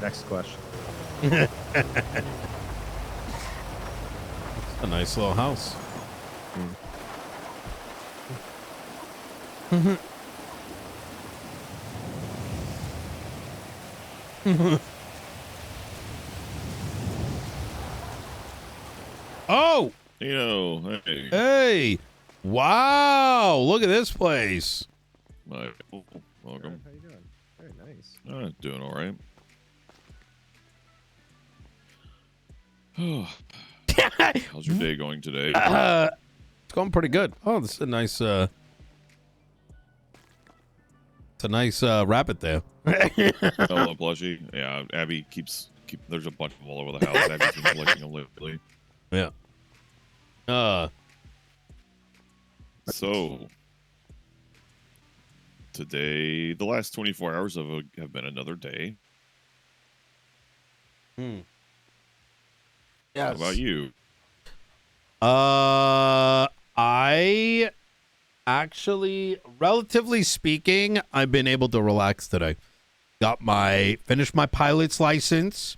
Next question. It's a nice little house. Oh! Nino, hey. Hey! Wow! Look at this place. Welcome. How you doing? Very nice. Doing all right. How's your day going today? It's going pretty good. Oh, this is a nice it's a nice rabbit there. Oh, a plushie. Yeah, Abby keeps there's a bunch of them all over the house. Abby's been collecting them lately. Yeah. So today, the last 24 hours have been another day. Yes. How about you? I actually, relatively speaking, I've been able to relax today. Finished my pilot's license.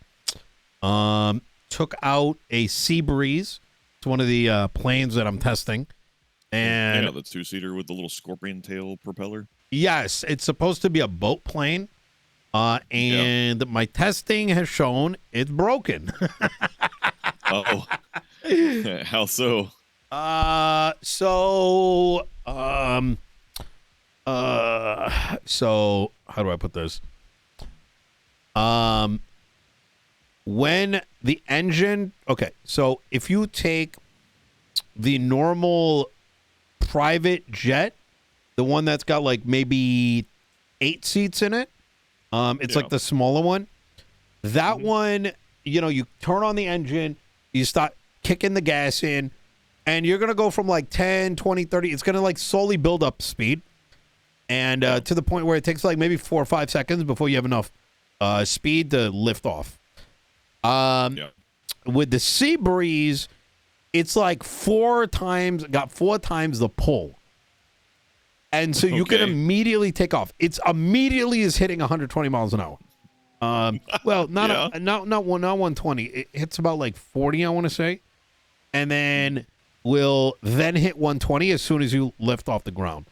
Took out a Sea Breeze. It's one of the planes that I'm testing. And yeah, the two-seater with the little scorpion tail propeller. yes, it's supposed to be a boat plane. And my testing has shown it's broken. Oh, how so? So how do I put this? When the engine, okay, so if you take the normal private jet, the one that's got like maybe 8 seats in it, it's like the smaller one. That one, you turn on the engine, you start kicking the gas in, and you're going to go from like 10, 20, 30. It's going to like slowly build up speed. And to the point where it takes like maybe 4 or 5 seconds before you have enough speed to lift off. With the Sea Breeze, it's like 4 times the pull. And so you can immediately take off. It's immediately is hitting 120 miles an hour. Well, not 120. It hits about like 40, I want to say. And then will then hit 120 as soon as you lift off the ground.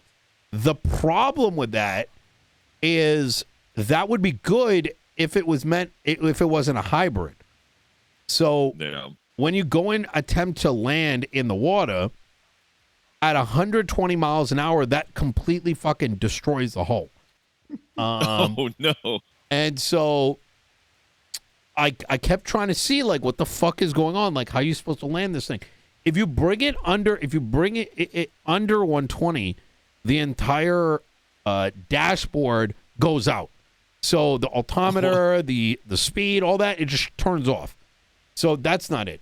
The problem with that is that would be good if it wasn't a hybrid. So when you go and attempt to land in the water at 120 miles an hour, that completely fucking destroys the hull. Oh no. And so I kept trying to see like what the fuck is going on, like how are you supposed to land this thing? If you bring it under under 120, the entire dashboard goes out. So the altimeter, the speed, all that, it just turns off. So that's not it.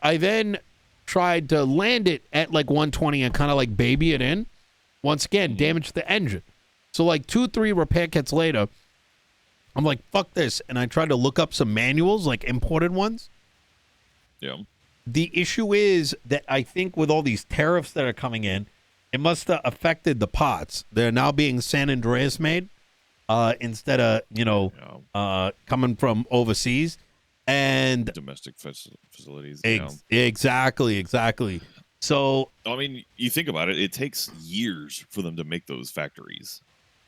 I then tried to land it at like 120 and kind of like baby it in. Once again, damaged the engine. So like 2-3 repair kits later, I'm like, fuck this. And I tried to look up some manuals, like imported ones. Yeah. The issue is that I think with all these tariffs that are coming in, it must have affected the pots. They're now being San Andreas made instead of, coming from overseas. And domestic facilities. Exactly. So, I mean, you think about it, it takes years for them to make those factories.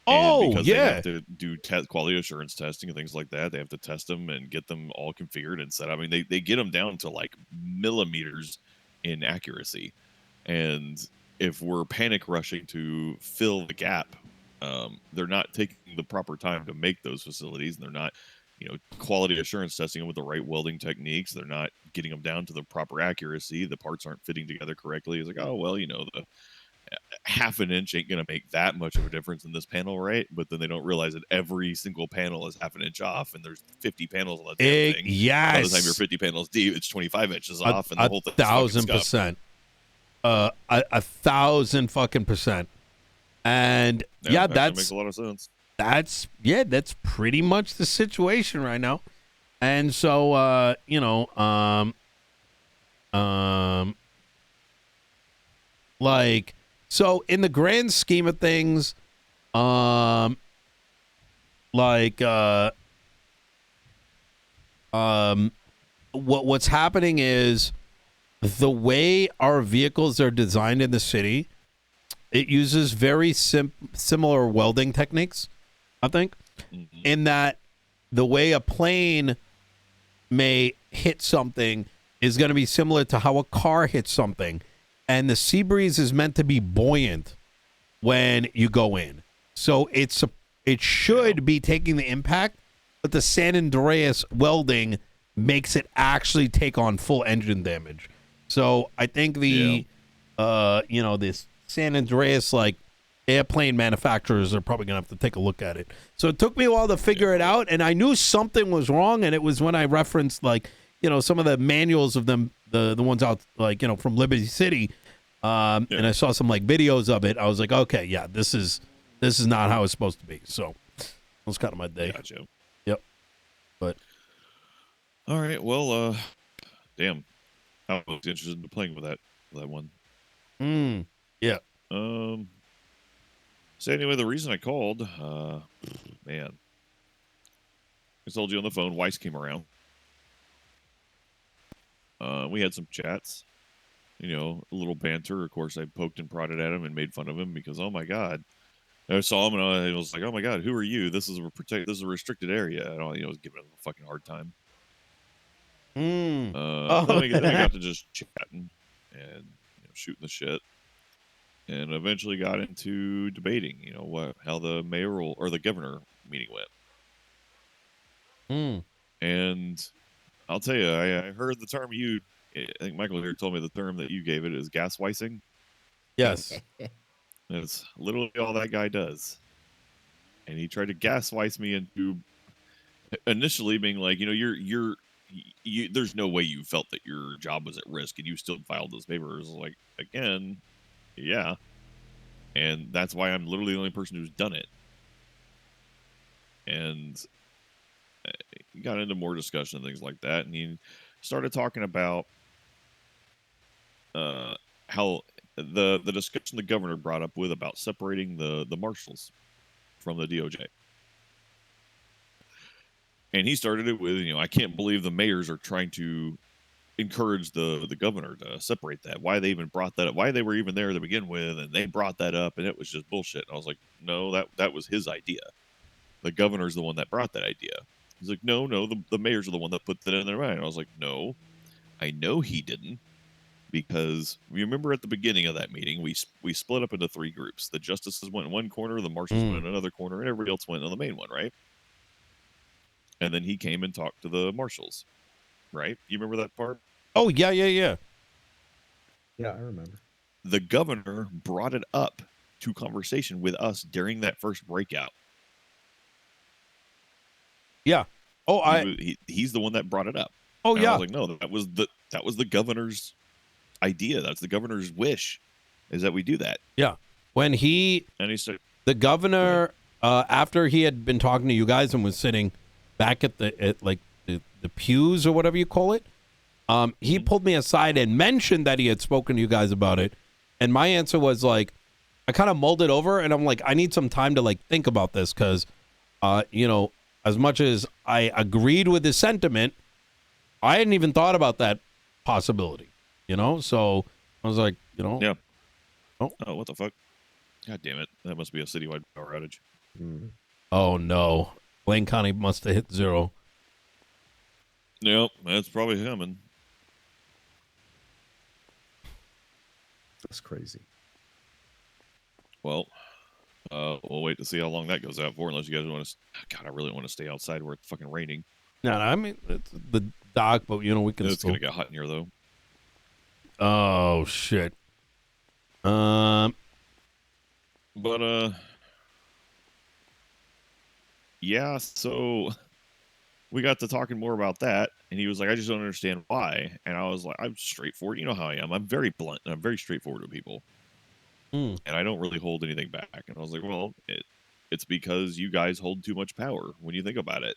Oh, and because yeah. they have to do quality assurance testing and things like that. They have to test them and get them all configured and set up. I mean, they get them down to like millimeters in accuracy. And if we're panic rushing to fill the gap, they're not taking the proper time to make those facilities. And they're not, quality assurance testing them with the right welding techniques. They're not getting them down to the proper accuracy. The parts aren't fitting together correctly. It's like, oh, well, the half an inch ain't going to make that much of a difference in this panel, right? But then they don't realize that every single panel is half an inch off, and there's 50 panels on the damn thing. Yes. By the time you're 50 panels deep, it's 25 inches off, and the whole thing's 1,000%. 1,000 fucking percent. And that makes a lot of sense. That's pretty much the situation right now. And so so in the grand scheme of things, What's happening is the way our vehicles are designed in the city, it uses very similar welding techniques, I think, in that the way a plane may hit something is going to be similar to how a car hits something. And the sea breeze is meant to be buoyant when you go in. So it should be taking the impact, but the San Andreas welding makes it actually take on full engine damage. So I think this San Andreas like airplane manufacturers are probably gonna have to take a look at it. So it took me a while to figure it out, and I knew something was wrong, and it was when I referenced some of the manuals of them, the ones out from Liberty City, and I saw some videos of it. I was like, okay, yeah, this is not how it's supposed to be. So that was kind of my day. Gotcha. Yep. But all right, well, damn, I was interested in playing with that one. Yeah. So anyway, the reason I called, man, I told you on the phone, Weiss came around. We had some chats, a little banter. Of course, I poked and prodded at him and made fun of him because, oh my God, I saw him and I was like, oh my God, who are you? This is a restricted area. And I was giving him a fucking hard time. Then I got to just chatting and shooting the shit. And eventually got into debating, how the mayoral or the governor meeting went. And I'll tell you, I heard the term I think Michael here told me the term that you gave it is gasweising. Yes. That's literally all that guy does. And he tried to gasweis me into initially being like, there's no way you felt that your job was at risk and you still filed those papers. Like, again, yeah. And that's why I'm literally the only person who's done it. And got into more discussion and things like that. And he started talking about how the discussion the governor brought up with about separating the marshals from the DOJ. And he started it with, I can't believe the mayors are trying to encourage the governor to separate that. Why they even brought that up, why they were even there to begin with, and they brought that up, and it was just bullshit. And I was like, no, that was his idea. The governor's the one that brought that idea. He's like, no, the mayors are the one that put that in their mind. And I was like, no, I know he didn't, because you remember at the beginning of that meeting, we split up into three groups. The justices went in one corner, the marshals went in another corner, and everybody else went in the main one, right? And then he came and talked to the marshals, right? You remember that part? Oh, yeah. Yeah, I remember. The governor brought it up to conversation with us during that first breakout. Yeah. Oh, he's the one that brought it up. Oh, and yeah. I was like, no, that was the governor's idea. That's the governor's wish, is that we do that. Yeah. When he said, the governor, after he had been talking to you guys and was sitting back at the pews or whatever you call it, he pulled me aside and mentioned that he had spoken to you guys about it. And my answer was I kind of mulled it over, and I'm like, I need some time to think about this, because, as much as I agreed with his sentiment, I hadn't even thought about that possibility, So I was like, yeah. Oh, what the fuck? God damn it! That must be a citywide power outage. Oh no, Blaine County must have hit 0. Yep, that's probably coming. That's crazy. Well, we'll wait to see how long that goes out for, unless you guys want to. God, I really want to stay outside where it's fucking raining. No, I mean, it's the dock, but we can. It's gonna get hot in here though. Oh shit. But yeah. So we got to talking more about that, and he was like, "I just don't understand why." And I was like, "I'm straightforward. You know how I am. I'm very blunt, and I'm very straightforward with people, and I don't really hold anything back." And I was like, "Well, it's because you guys hold too much power. When you think about it,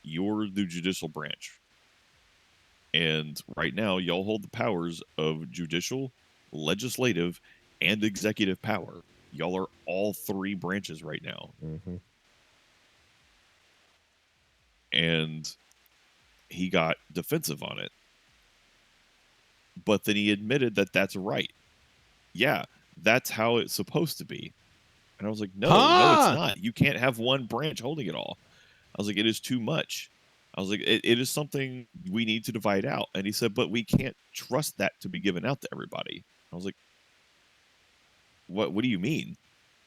you're the judicial branch, and right now, y'all hold the powers of judicial, legislative, and executive power. Y'all are all three branches right now." Mm-hmm. And he got defensive on it. But then he admitted that that's right. Yeah, that's how it's supposed to be. And I was like, no, it's not. You can't have one branch holding it all. I was like, it is too much. I was like, it is something we need to divide out. And he said, but we can't trust that to be given out to everybody. I was like, what do you mean?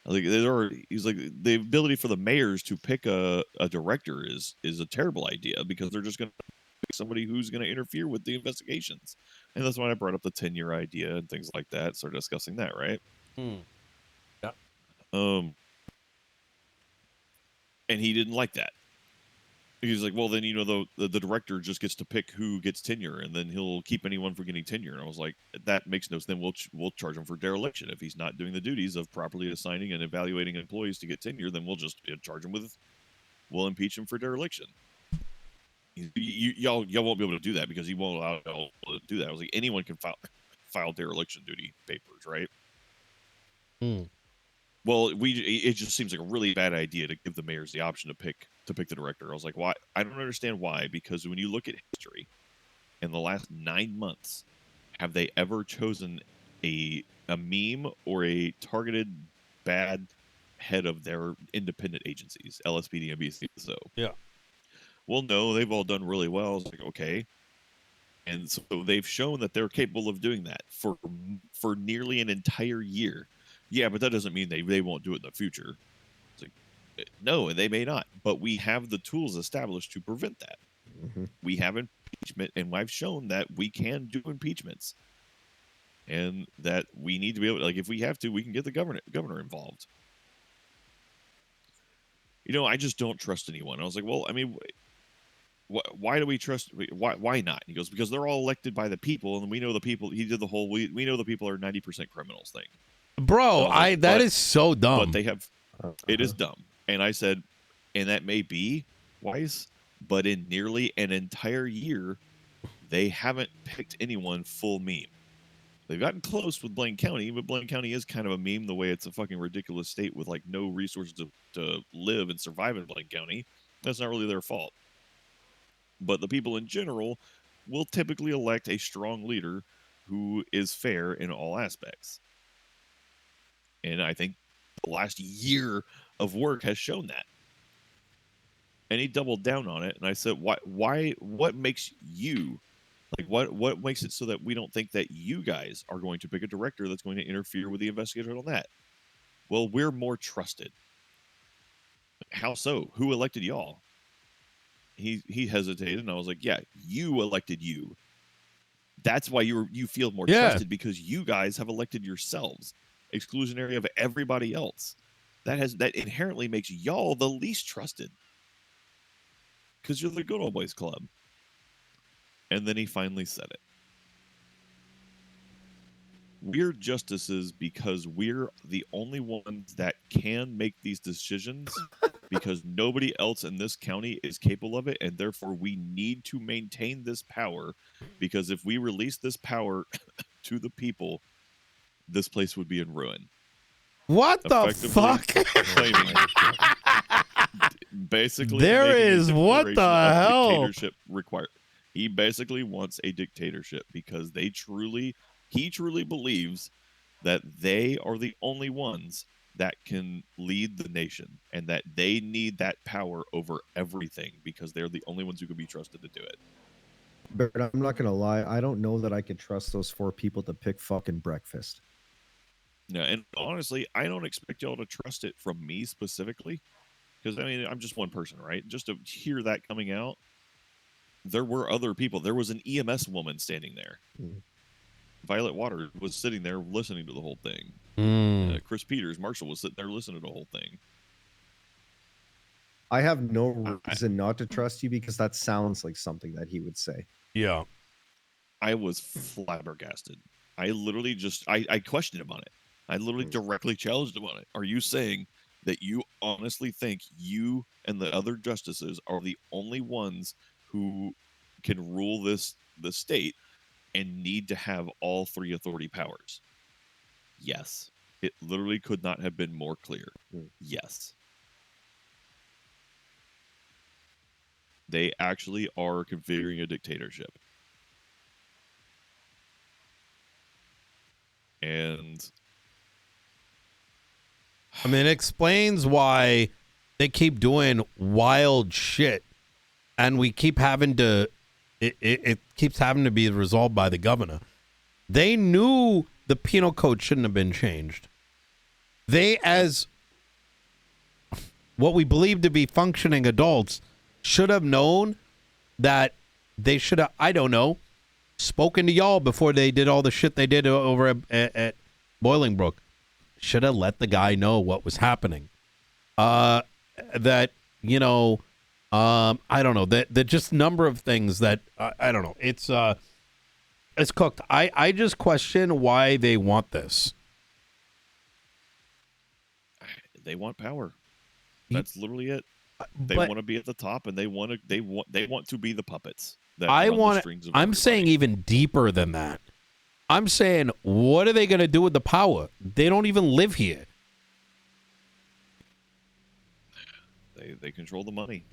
I was like, he's like, the ability for the mayors to pick a director is a terrible idea because they're just going to pick somebody who's going to interfere with the investigations. And that's when I brought up the 10-year idea and things like that. Started discussing that, right? Yeah. And he didn't like that. He's like, well, then, the director just gets to pick who gets tenure, and then he'll keep anyone from getting tenure. And I was like, that makes no sense. Then we'll charge him for dereliction. If he's not doing the duties of properly assigning and evaluating employees to get tenure, then we'll just charge him we'll impeach him for dereliction. Y'all won't be able to do that because he won't allow y'all to do that. I was like, anyone can file dereliction duty papers, right? Well, it just seems like a really bad idea to give the mayors the option to pick the director. I was like, why? I don't understand why, because when you look at history, in the last 9 months, have they ever chosen a meme or a targeted bad head of their independent agencies, LSPD and BCSO? Yeah. Well, no, they've all done really well. I was like, okay. And so they've shown that they're capable of doing that for nearly an entire year. Yeah, but that doesn't mean they won't do it in the future. It's like, no, and they may not. But we have the tools established to prevent that. Mm-hmm. We have impeachment, and I've shown that we can do impeachments. And that we need to be able to, like, if we have to, we can get the governor involved. I just don't trust anyone. I was like, well, I mean, why do we trust? Why not? He goes, because they're all elected by the people, and we know the people. He did the whole we know the people are 90% criminals thing. Bro, that is so dumb. But they have, it is dumb. And I said, and that may be wise, but in nearly an entire year, they haven't picked anyone full meme. They've gotten close with Blaine County, but Blaine County is kind of a meme the way it's a fucking ridiculous state with like no resources to live and survive in Blaine County. That's not really their fault. But the people in general will typically elect a strong leader who is fair in all aspects. And I think the last year of work has shown that. And he doubled down on it. And I said, what makes you, like, what makes it so that we don't think that you guys are going to pick a director that's going to interfere with the investigation on that? Well, we're more trusted. How so? Who elected y'all? He hesitated, and I was like, yeah, you elected you. That's why you feel more trusted, because you guys have elected yourselves, exclusionary of everybody else. That inherently makes y'all the least trusted, because you're the good old boys club. And then he finally said it. We're justices because we're the only ones that can make these decisions because nobody else in this county is capable of it, and therefore we need to maintain this power, because if we release this power to the people, this place would be in ruin. What the fuck? Basically, there is what the hell? Dictatorship required. He basically wants a dictatorship because he truly believes that they are the only ones that can lead the nation, and that they need that power over everything because they're the only ones who can be trusted to do it. But I'm not gonna lie, I don't know that I could trust those 4 people to pick fucking breakfast. No, and honestly, I don't expect y'all to trust it from me specifically, because I mean, I'm just one person, right? Just to hear that coming out, there were other people. There was an EMS woman standing there. Violet Waters was sitting there listening to the whole thing. Chris Peters, Marshal, was sitting there listening to the whole thing. I have no reason not to trust you, because that sounds like something that he would say. Yeah. I was flabbergasted. I literally I questioned him on it. I literally directly challenged him on it. Are you saying that you honestly think you and the other justices are the only ones who can rule the state and need to have all 3 authority powers? Yes. It literally could not have been more clear. Yes. They actually are configuring a dictatorship. And I mean, it explains why they keep doing wild shit, and we keep having to. It keeps having to be resolved by the governor. They knew the penal code shouldn't have been changed. They, as what we believe to be functioning adults, should have known that they should have, I don't know, spoken to y'all before they did all the shit they did over at Bolingbrook. Should have let the guy know what was happening. That, you know, I don't know, that just number of things that, I don't know. It's cooked. I just question why they want this. they want power. That's literally it. They But want to be at the top, and they want to be the puppets. That I run the want. strings of I'm everybody. saying even deeper than that. I'm saying, what are they going to do with the power? They don't even live here. They control the money.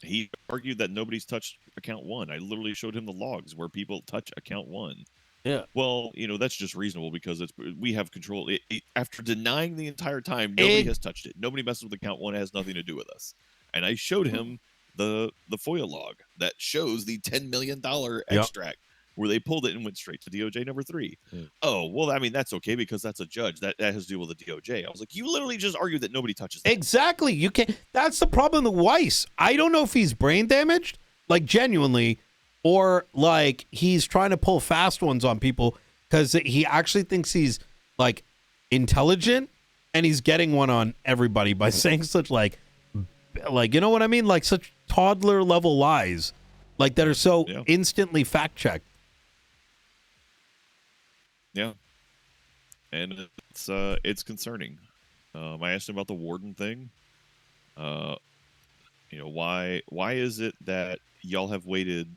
He argued that nobody's touched account 1. I literally showed him the logs where people touch account 1. Yeah. Well, that's just reasonable because we have control. After denying the entire time, nobody has touched it. Nobody messes with account 1. It has nothing to do with us. And I showed him the FOIA log that shows the $10 million extract where they pulled it and went straight to DOJ number 3. Oh, well, I mean, that's okay because that's a judge. That has to do with the DOJ. I was like, you literally just argued that nobody touches that. Exactly. You can't. That's the problem with Weiss. I don't know if he's brain damaged, like genuinely, or like he's trying to pull fast ones on people because he actually thinks he's like intelligent and he's getting one on everybody by saying such like you know what I mean? Like such toddler level lies, like that are so instantly fact checked. Yeah, and it's concerning. I asked him about the warden thing. Why is it that y'all have waited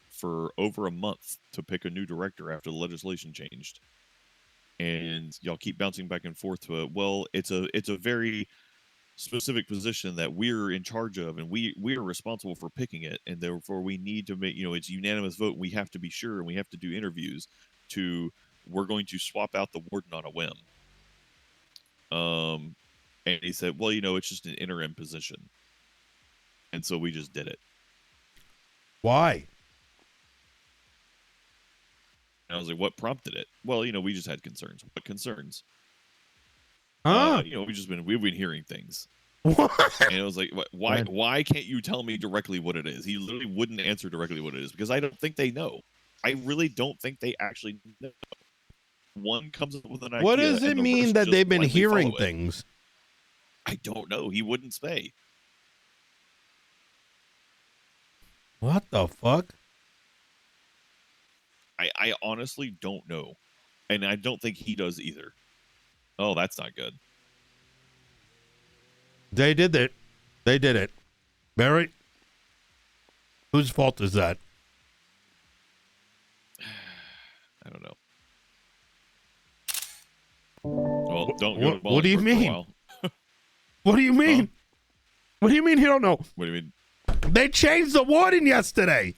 for over a month to pick a new director after the legislation changed, and y'all keep bouncing back and forth to it? Well, it's a very specific position that we're in charge of, and we are responsible for picking it, and therefore we need to make it's unanimous vote. We have to be sure, and we have to do interviews we're going to swap out the warden on a whim. And he said, well, it's just an interim position. And so we just did it. Why? And I was like, what prompted it? Well, we just had concerns. What concerns? Huh? We've been hearing things. What? And it was like, why can't you tell me directly what it is? He literally wouldn't answer directly what it is because I don't think they know. I really don't think they actually know. One comes up with an idea. What does it mean that they've been hearing things? I don't know. He wouldn't say. What the fuck? I honestly don't know. And I don't think he does either. Oh, that's not good. They did it. They did it. Barrett, whose fault is that? I don't know. Well, don't go to what do you Bolingbrook for a mean? while. What do you mean? Huh? What do you mean you don't know? What do you mean? They changed the warden yesterday.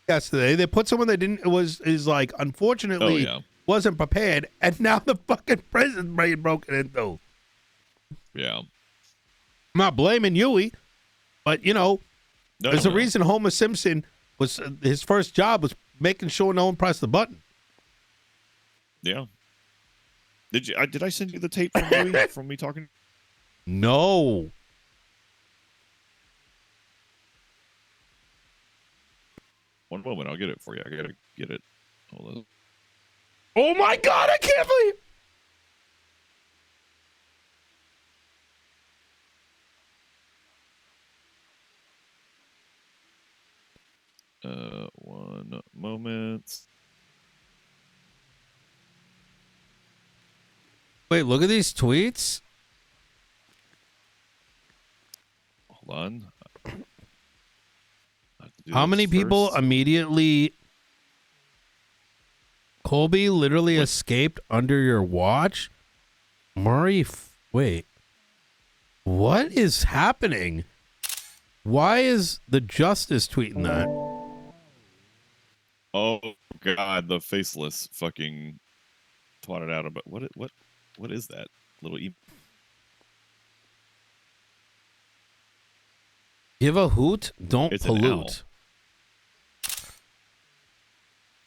Yesterday they put someone that is like unfortunately wasn't prepared, and now the fucking prison's being broken into. Yeah. I'm not blaming Yui, but there's a reason Homer Simpson was his first job was making sure no one pressed the button. Yeah. Did I send you the tape from Yui, from me talking? No. One moment, I'll get it for you. I gotta get it. Hold on. Oh my God, I can't believe. One moment. Wait, look at these tweets. Hold on. How many people immediately... Colby literally escaped under your watch? Murray Wait. What is happening? Why is the Justice tweeting that? Oh God, the faceless fucking twatted out about what is that little Give a hoot, don't It's an pollute.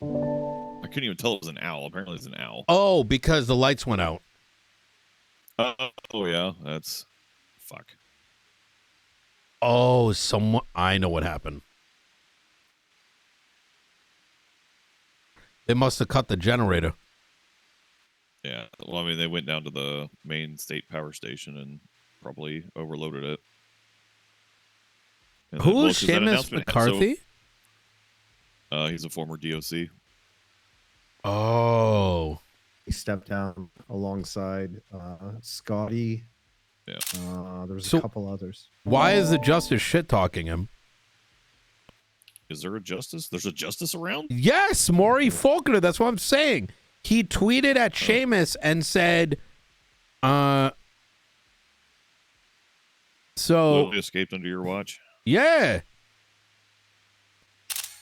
I couldn't even tell it was an owl. Apparently, it's an owl. Oh, because the lights went out. Oh yeah, that's fuck. Oh, someone. I know what happened. They must have cut the generator. Yeah. Well, I mean, they went down to the main state power station and probably overloaded it. And Who then, well, is 'cause that Seamus announcement- McCarthy? So, he's a former DOC. Oh. He stepped down alongside Scotty. Yeah. There was So- a couple others. Why is the Justice shit talking him? Is there a justice? There's a justice around? Yes, Maury Faulkner. That's what I'm saying. He tweeted at Seamus and said, so Literally escaped under your watch. yeah.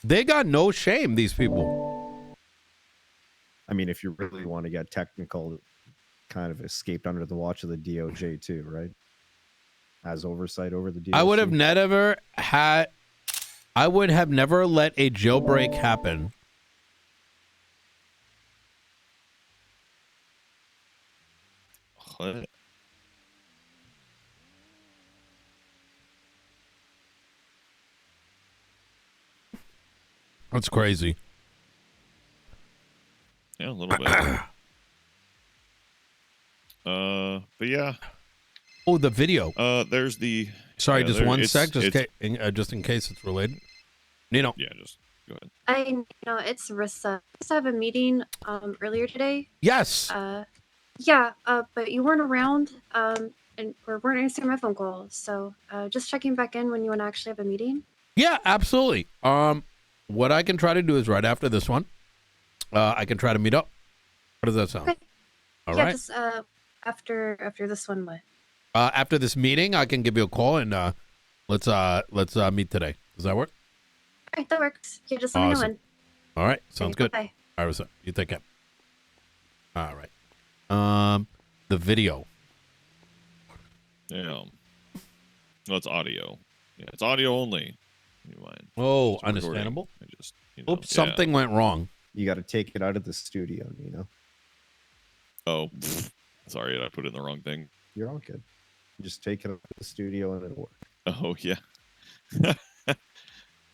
They got no shame, these people. I mean, if you really want to get technical, kind of escaped under the watch of the DOJ too, right? As oversight over the DOJ. I would have never let a jailbreak happen. What? That's crazy. Yeah, a little bit. But yeah. Oh, the video. There's the. Sorry, yeah, just there- one it's- sec, it's- just in case it's related. Nino. Yeah, just go ahead. It's Rissa. I have a meeting earlier today. Yes. But you weren't around and weren't answering my phone call. So just checking back in when you want to actually have a meeting. Yeah, absolutely. What I can try to do is right after this one, I can try to meet up. What does that sound? Okay. All right. Just after this one, what? After this meeting, I can give you a call and let's meet today. Does that work? All right, that works. Yeah, just let me know Awesome. when. All right, sounds good. Bye. All right, you take care. All right. The video. Yeah. Well, it's audio. Yeah, it's audio only. You mind? Oh, Just a recording. understandable. I just, Oops, something went wrong. You got to take it out of the studio, Nino. Oh, sorry, I put in the wrong thing. You're all good. You just take it out of the studio and it'll work. Oh yeah.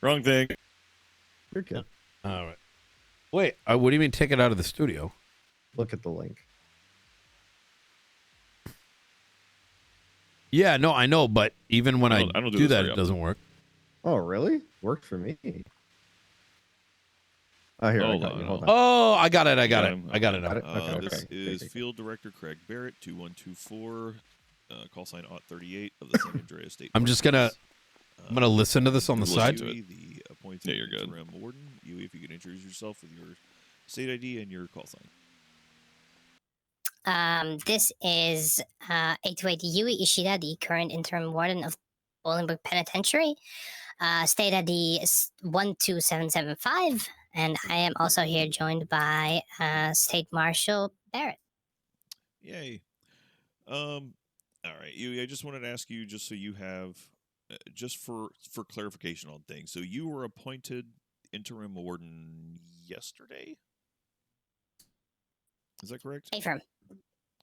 Wrong thing. You're good. All right. Wait, what do you mean take it out of the studio? Look at the link. Yeah, no, I know, but even when I don't do do this that, very it often. doesn't work. Oh, really? Worked for me. Oh, here, I Hold got on, you. hold Hold on. Oh, I got it. I got Yeah, it. I'm- I got it Got now. it? Okay, This okay. is Okay. Field Director Craig Barrett, 2124, call sign OT38 of the San Andreas State. I'm just Park I'm gonna listen to this on the Listen side. to it. Yep. The appointed Yeah, you're good. interim warden. Yui, if you could introduce yourself with your state ID and your call sign. This is 828 Yui Ishida, the current interim warden of Bolingbrook Penitentiary. State ID is 12775, and I am also here joined by State Marshal Barrett. Yay. All right, Yui, I just wanted to ask you, just so you have, just for clarification on things. So you were appointed interim warden yesterday? Is that correct? Affirm.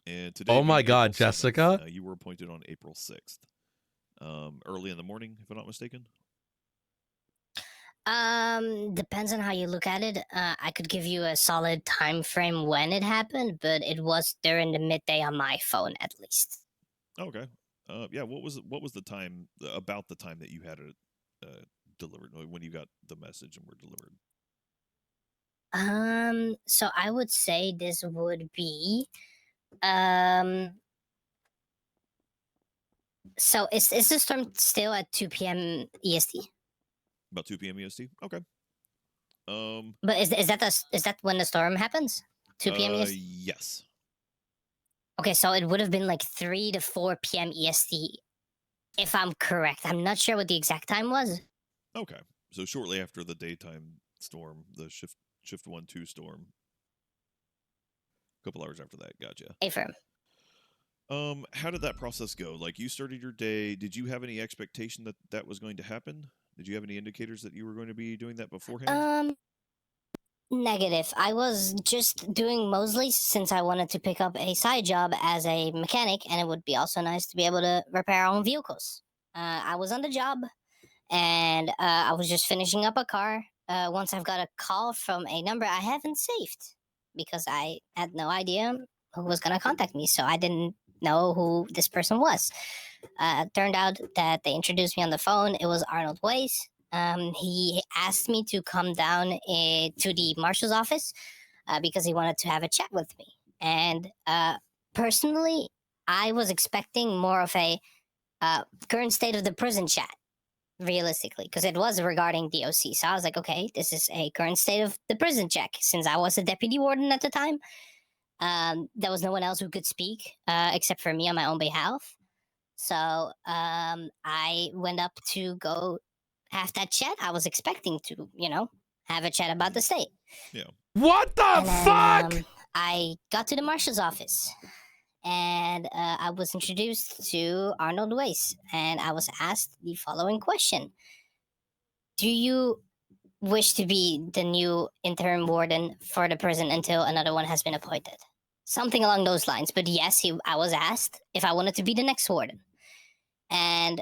And today. Oh my being God, April 7th, Jessica. you were appointed on April 6th. Early in the morning, if I'm not mistaken. Depends on how you look at it. I could give you a solid time frame when it happened, but it was during the midday on my phone, at least. Okay. Yeah. What was the time about the time that you had it delivered when you got the message and were delivered? So I would say this would be, so is the storm still at 2 p.m. EST? About 2 p.m. EST. Okay. But is that when the storm happens? 2 p.m. EST? Yes. Okay, so it would have been like 3 to 4 p.m. EST, if I'm correct. I'm not sure what the exact time was. Okay, so shortly after the daytime storm, the shift 1-2 storm. A couple hours after that, gotcha. Affirm. How did that process go? Like, you started your day. Did you have any expectation that that was going to happen? Did you have any indicators that you were going to be doing that beforehand? Negative. I was just doing Mosley's since I wanted to pick up a side job as a mechanic, and it would be also nice to be able to repair our own vehicles. I was on the job, and I was just finishing up a car. Once I've got a call from a number I haven't saved because I had no idea who was going to contact me, so I didn't know who this person was. Turned out that they introduced me on the phone. It was Arnold Weiss. He asked me to come down to the Marshal's office because he wanted to have a chat with me. And personally, I was expecting more of a current state of the prison chat, realistically, because it was regarding DOC. So I was like, okay, this is a current state of the prison check. Since I was a deputy warden at the time, there was no one else who could speak except for me on my own behalf. So I went up to go have that chat. I was expecting to, have a chat about the state. Yeah. What the fuck? I got to the Marshal's office, and I was introduced to Arnold Weiss, and I was asked the following question: do you wish to be the new interim warden for the prison until another one has been appointed? Something along those lines. But yes, I was asked if I wanted to be the next warden. And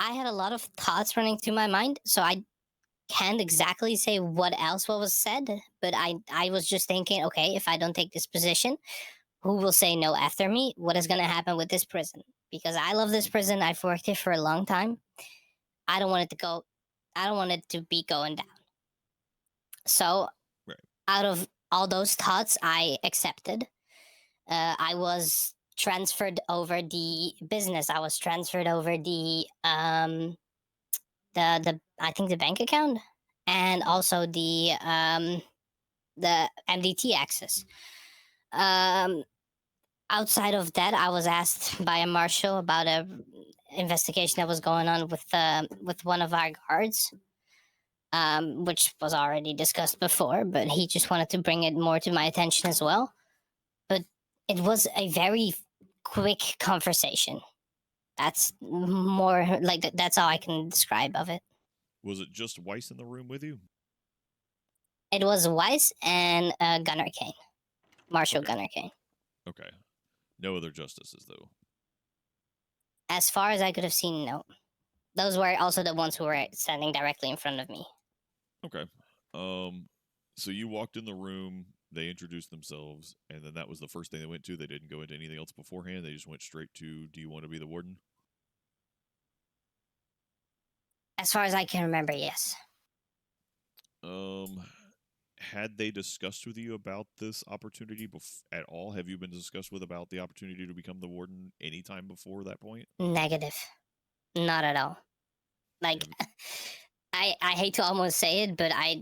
I had a lot of thoughts running through my mind, so I can't exactly say what was said, but I was just thinking, okay, if I don't take this position, who will say no after me? What is going to happen with this prison? Because I love this prison. I've worked here for a long time. I don't want it to be going down. So out of all those thoughts, I accepted. I was transferred over the business. I was transferred over the I think the bank account, and also the MDT access. Outside of that, I was asked by a marshal about a investigation that was going on with one of our guards, which was already discussed before, but he just wanted to bring it more to my attention as well. But it was a very quick conversation. That's more like that's all I can describe of it. Was it just Weiss in the room with you? It was Weiss and Gunnar Kane, Marshal Gunnar Kane. Okay. No other justices, though. As far as I could have seen, no. Those were also the ones who were standing directly in front of me. Okay. So you walked in the room, they introduced themselves, and then that was the first thing they went to. They didn't go into anything else beforehand. They just went straight to, do you want to be the warden? As far as I can remember, yes. Had they discussed with you about this opportunity at all? Have you been discussed with about the opportunity to become the warden anytime before that point? Negative. Not at all. Like, I hate to almost say it, but I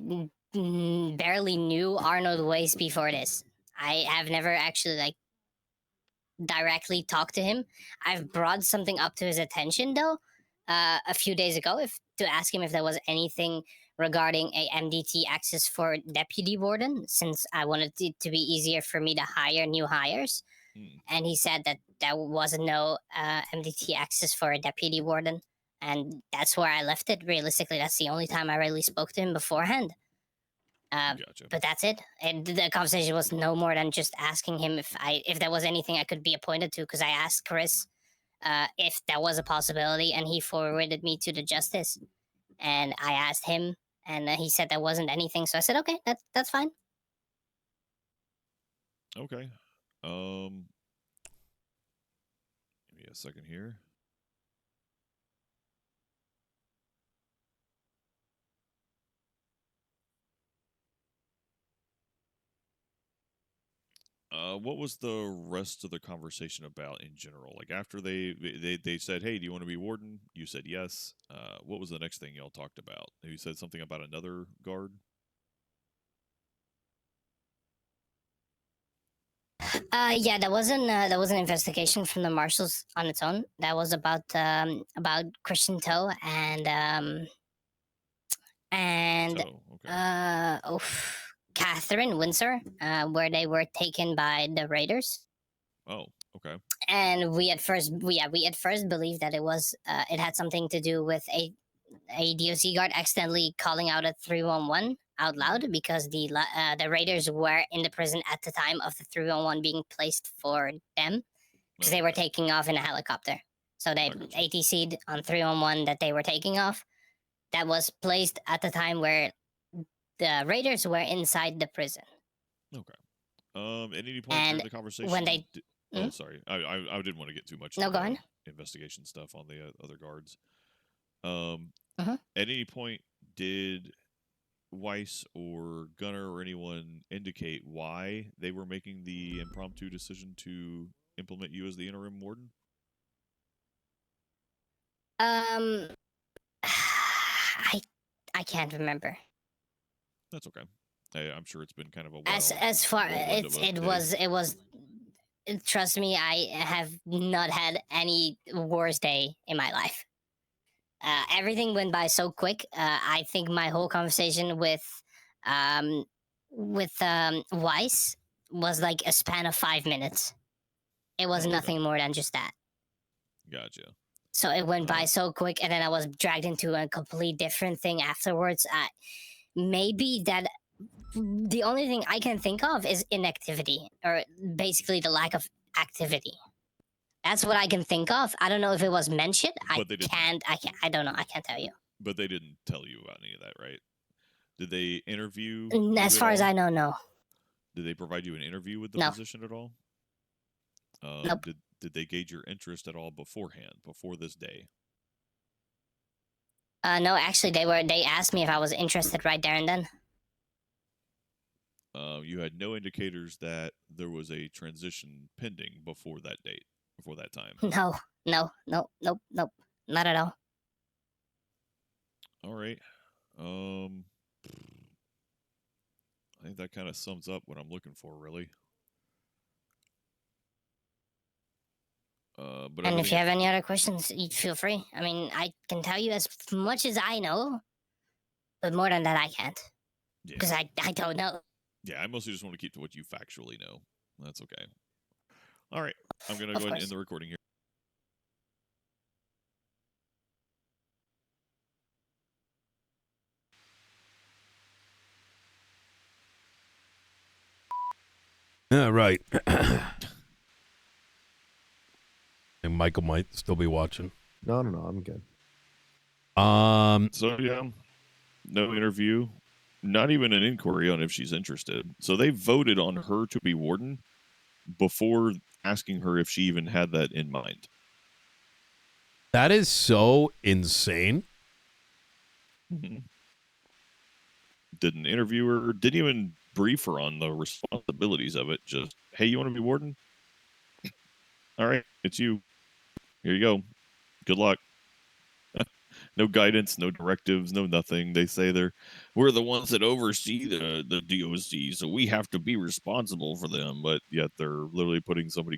barely knew Arnold Weiss before this. I have never actually, directly talked to him. I've brought something up to his attention, though, a few days ago, to ask him if there was anything regarding a MDT access for deputy warden, since I wanted it to be easier for me to hire new hires. And he said that there was no MDT access for a deputy warden. And that's where I left it. Realistically, that's the only time I really spoke to him beforehand. Gotcha. But that's it. And the conversation was no more than just asking him if there was anything I could be appointed to, because I asked Chris if that was a possibility, and he forwarded me to the justice. And I asked him, and he said there wasn't anything. So I said, okay, that's fine. Okay. Give me a second here. What was the rest of the conversation about in general? Like, after they said, hey, do you want to be warden? You said yes. What was the next thing y'all talked about? You said something about another guard? Yeah, that was an investigation from the marshals on its own. That was about Christian Toe and Catherine Windsor, where they were taken by the raiders. Oh, okay. And we at first believed that it had something to do with a DOC guard accidentally calling out a 311 out loud, because the raiders were in the prison at the time of the 311 being placed for them, because they were taking off in a helicopter. So they ATC'd on 311 that they were taking off. That was placed at the time where the raiders were inside the prison. Okay. At any point during the conversation, when they oh, sorry, I didn't want to get too much. No, go on. Investigation stuff on the other guards. Uh-huh. At any point, did Weiss or Gunner or anyone indicate why they were making the impromptu decision to implement you as the interim warden? I can't remember. That's okay. I'm sure it's been kind of a while. As far it was. Trust me, I have not had any worse day in my life. Everything went by so quick. I think my whole conversation with Weiss was like a span of 5 minutes. It was nothing more than just that. Gotcha. So it went by so quick, and then I was dragged into a completely different thing afterwards. Maybe that the only thing I can think of is inactivity, or basically the lack of activity. That's what I can think of. I don't know if it was mentioned. I don't know. I can't tell you. But they didn't tell you about any of that, right? Did they interview? As far as I know, no. Did they provide you an interview with the position at all? Nope. Did they gauge your interest at all beforehand, before this day? No, actually, they asked me if I was interested right there and then. You had no indicators that there was a transition pending before that date, before that time. No, not at all. All right. I think that kind of sums up what I'm looking for, really. And if you have any other questions, feel free. I mean, I can tell you as much as I know, but more than that, I can't. Because I don't know. Yeah, I mostly just want to keep to what you factually know. That's okay. All right. I'm going to go ahead and end the recording here. Yeah, right. And Michael might still be watching. No, I'm good. So yeah, no interview, not even an inquiry on if she's interested. So they voted on her to be warden before asking her if she even had that in mind. That is so insane. Mm-hmm. Didn't interview her, didn't even brief her on the responsibilities of it. Just, hey, you want to be warden? All right, it's you. Here you go. Good luck. No guidance, no directives, no nothing. They say we're the ones that oversee the DOC, so we have to be responsible for them. But yet they're literally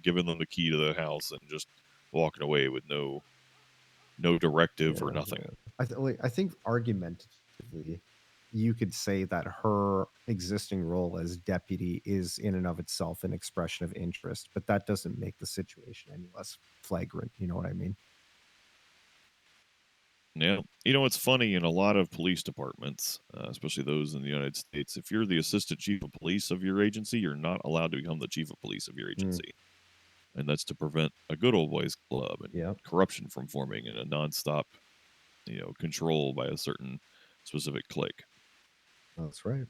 giving them the key to the house and just walking away with no directive or nothing. Yeah. I think argumentatively, you could say that her existing role as deputy is in and of itself an expression of interest, but that doesn't make the situation any less flagrant. You know what I mean? Yeah. You know, it's funny, in a lot of police departments, especially those in the United States, if you're the assistant chief of police of your agency, you're not allowed to become the chief of police of your agency. And that's to prevent a good old boys club and corruption from forming and a nonstop, control by a certain specific clique. That's right.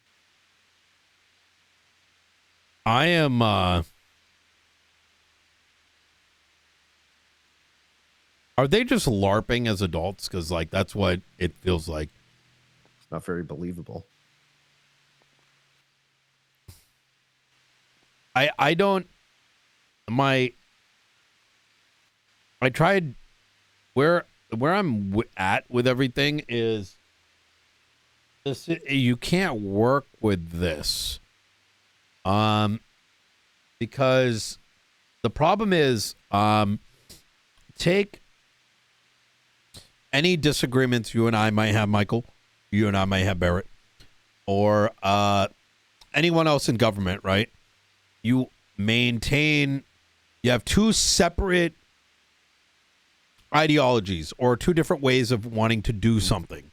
I am are they just LARPing as adults? Because that's what it feels like. It's not very believable. I tried where I'm at with everything is this. You can't work with this. The because the problem is, take any disagreements you and I might have, Michael, you and I might have, Barrett, or anyone else in government, right? You have two separate ideologies or two different ways of wanting to do something.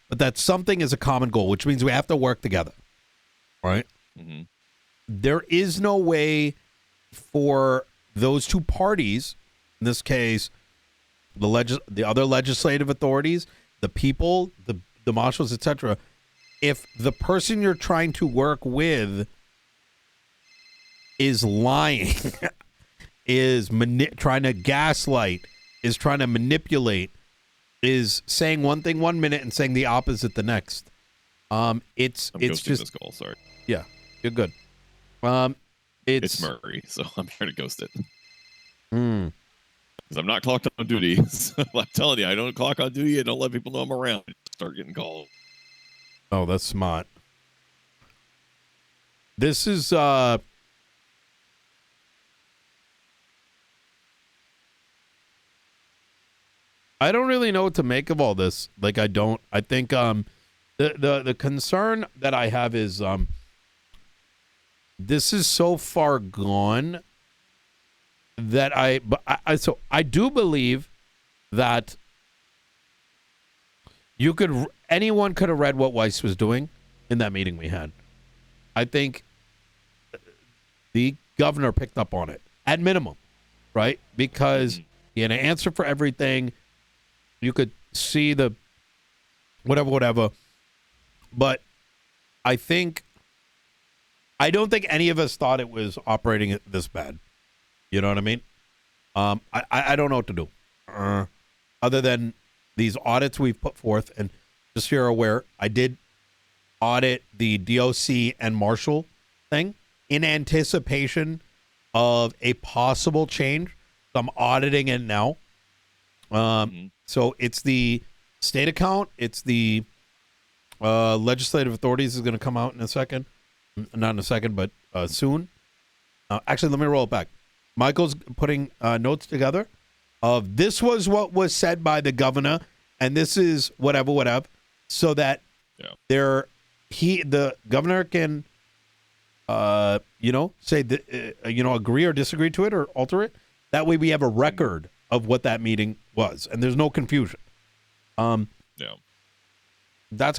But that something is a common goal, which means we have to work together, right? Mm-hmm. There is no way for those two parties, in this case, the other legislative authorities, the people, the marshals, etc., if the person you're trying to work with is lying, is trying to gaslight, is trying to manipulate, is saying one thing 1 minute and saying the opposite the next. It's just this call. Sorry. Yeah, you're good. It's Murray, so I'm trying to ghost it. Mm. Because I'm not clocked on duty. So I'm telling you, I don't clock on duty. I don't let people know I'm around. Start getting called. Oh, that's smart. This is I don't really know what to make of all this. Like, I don't. I think the concern that I have is this is so far gone that I do believe that anyone could have read what Weiss was doing in that meeting we had. I think the governor picked up on it at minimum, right? Because he had an answer for everything. You could see the whatever. But I don't think any of us thought it was operating this bad. You know what I mean? I don't know what to do. Other than these audits we've put forth, and just so you're aware, I did audit the DOC and Marshal thing in anticipation of a possible change. So I'm auditing it now. So it's the state account. It's the legislative authorities is going to come out in a second. Not in a second, but soon. Actually, let me roll it back. Michael's putting notes together of this was what was said by the governor, and this is whatever, so that the governor can, say agree or disagree to it or alter it. That way, we have a record of what that meeting was, and there's no confusion. That's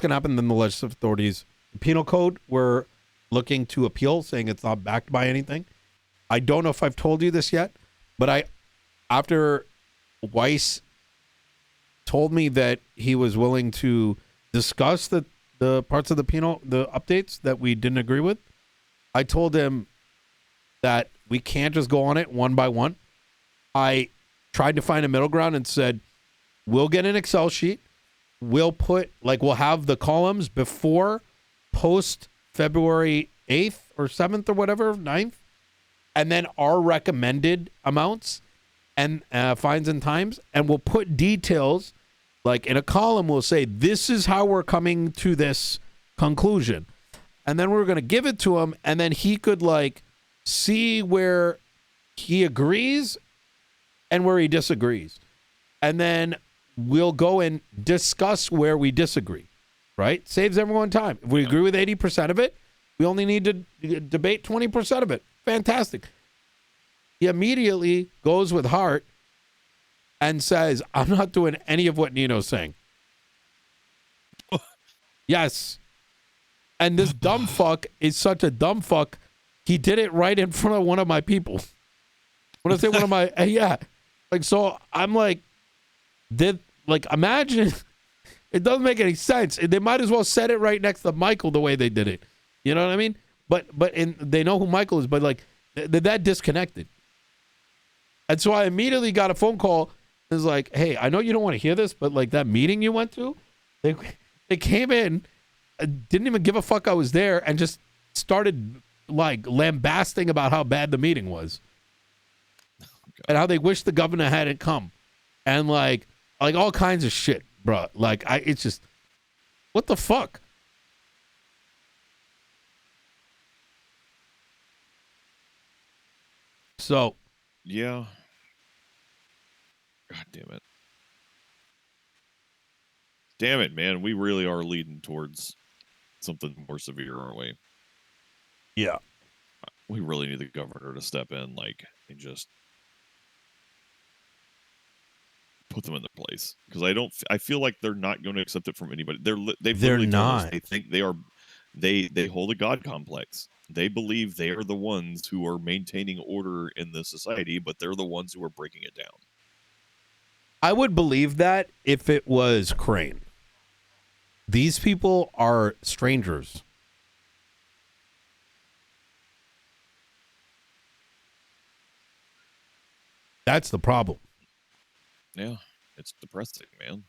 going to happen. Then the legislative authorities, the penal code, we're looking to appeal, saying it's not backed by anything. I don't know if I've told you this yet, but after Weiss told me that he was willing to discuss the parts of the updates that we didn't agree with, I told him that we can't just go on it one by one. I tried to find a middle ground and said, we'll get an Excel sheet. We'll have the columns before, post February 8th or 7th or whatever, 9th, and then our recommended amounts and fines and times, and we'll put details, like in a column, we'll say, this is how we're coming to this conclusion. And then we're going to give it to him, and then he could see where he agrees and where he disagrees. And then we'll go and discuss where we disagree, right? Saves everyone time. If we agree with 80% of it, we only need to debate 20% of it. Fantastic. He immediately goes with heart and says, I'm not doing any of what Nino's saying. Yes. And this dumb fuck is such a dumb fuck. He did it right in front of one of my people. When I say one of my, so I'm imagine, it doesn't make any sense. They might as well set it right next to Michael the way they did it. You know what I mean? But they know who Michael is, but they're that disconnected. And so I immediately got a phone call. It was like, hey, I know you don't want to hear this, but that meeting you went to, they came in, didn't even give a fuck I was there, and just started lambasting about how bad the meeting was. And how they wish the governor hadn't come. And all kinds of shit, bro. It's just, what the fuck? So, yeah. God damn it. Damn it, man. We really are leading towards something more severe, aren't we? yeah. We really need the governor to step in, like, and just put them in their place. Because I feel like they're not going to accept it from anybody. They've They're literally told us not. they think they hold a God complex. They believe they are the ones who are maintaining order in the society, but they're the ones who are breaking it down. I would believe that if it was Crane. These people are strangers. That's the problem. Yeah, it's depressing, man.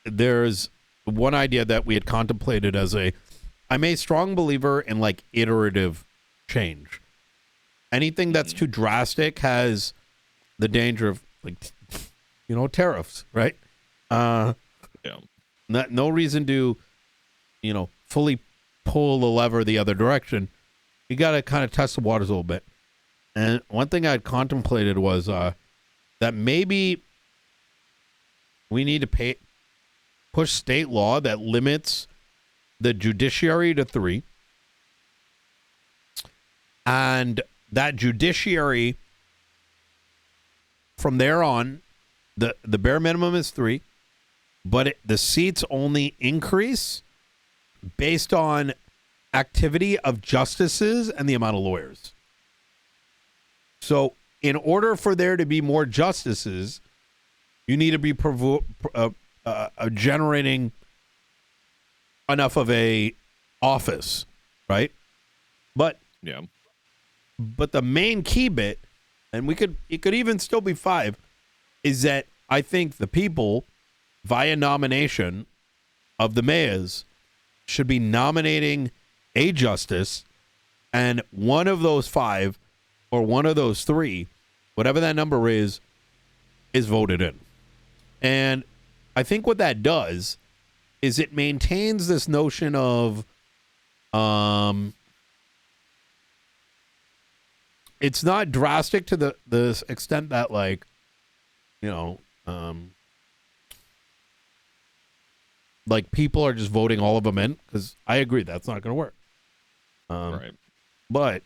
There's one idea that we had contemplated as I'm a strong believer in like iterative change. Anything that's too drastic has the danger of like, tariffs, right? Yeah. No reason to, fully pull the lever the other direction. You got to kind of test the waters a little bit. And one thing I'd contemplated was that maybe we need to push state law that limits the judiciary to 3. And that judiciary, from there on, the bare minimum is 3, but the seats only increase based on activity of justices and the amount of lawyers. So in order for there to be more justices, you need to be generating enough of a office, right? But Yeah. But the main key bit, and it could even still be 5, is that I think the people, via nomination of the mayors, should be nominating a justice, and one of those 5 or one of those 3, whatever that number is voted in. And I think what that does is it maintains this notion of it's not drastic to the extent that, like, like people are just voting all of them in, because I agree that's not going to work. Right. But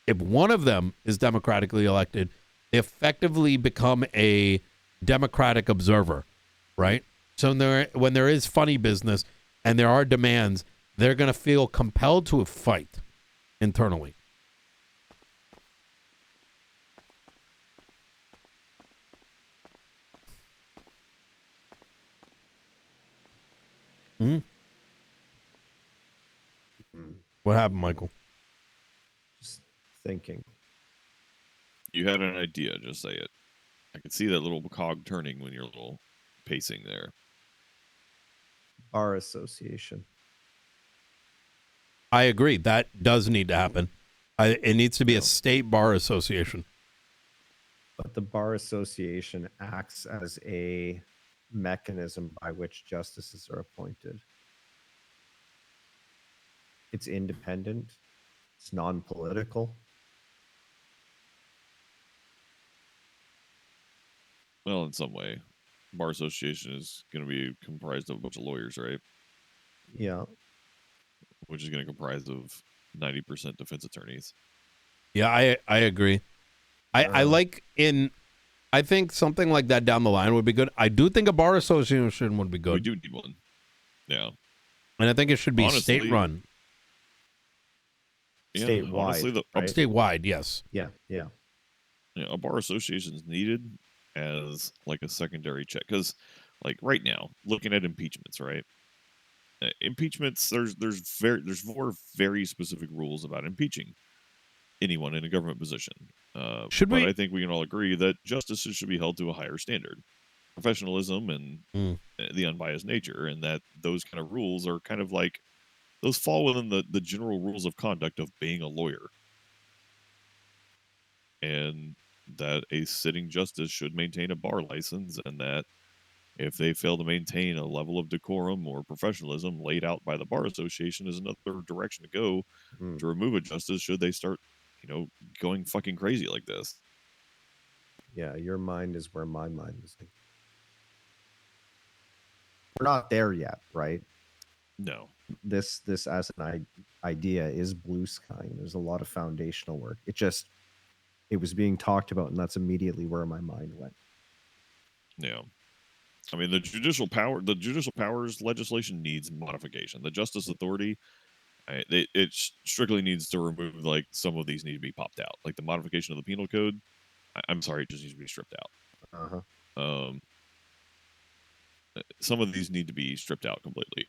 if one of them is democratically elected, they effectively become a democratic observer, right? So when there is funny business and there are demands, they're going to feel compelled to fight internally. Mm-hmm. What happened, Michael? Just thinking. You had an idea, just say it. I could see that little cog turning when you're a little pacing there. Bar association. I agree. That does need to happen. It needs to be a state bar association. But the bar association acts as a mechanism by which justices are appointed. It's independent. It's non-political. Well, in some way. Bar association is going to be comprised of a bunch of lawyers, right? Yeah. Which is going to comprise of 90% defense attorneys. Yeah, I agree. I think something like that down the line would be good. I do think a bar association would be good. We do need one. Yeah. And I think it should be Honestly, state-run. Yeah, Statewide. honestly, right? Statewide, yes. Yeah. A bar association is needed as like a secondary check, because like right now, looking at impeachments, right? Impeachments, there's 4 very specific rules about impeaching anyone in a government position. But I think we can all agree that justices should be held to a higher standard, professionalism, and the unbiased nature, and that those kind of rules are kind of like, those fall within the general rules of conduct of being a lawyer. And that a sitting justice should maintain a bar license, and that if they fail to maintain a level of decorum or professionalism laid out by the Bar Association, is another direction to go to remove a justice should they start going fucking crazy like this. Yeah, your mind is where my mind is. We're not there yet, right? No. This as an idea is blue sky, and there's a lot of foundational work. It was being talked about, and that's immediately where my mind went. Yeah. I mean, the judicial powers legislation needs modification. The Justice Authority, it strictly needs to remove, like, some of these need to be popped out. Like the modification of the penal code, I'm sorry, it just needs to be stripped out. Some of these need to be stripped out completely.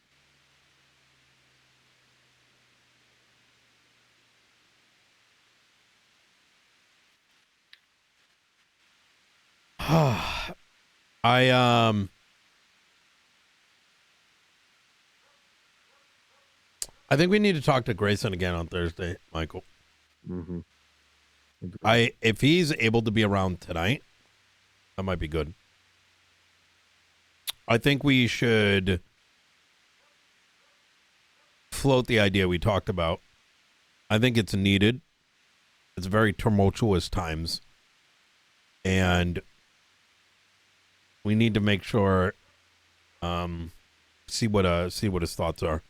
I think we need to talk to Grayson again on Thursday, Michael. Mm-hmm. If he's able to be around tonight, that might be good. I think we should float the idea we talked about. I think it's needed. It's very tumultuous times, and we need to make sure, see what his thoughts are.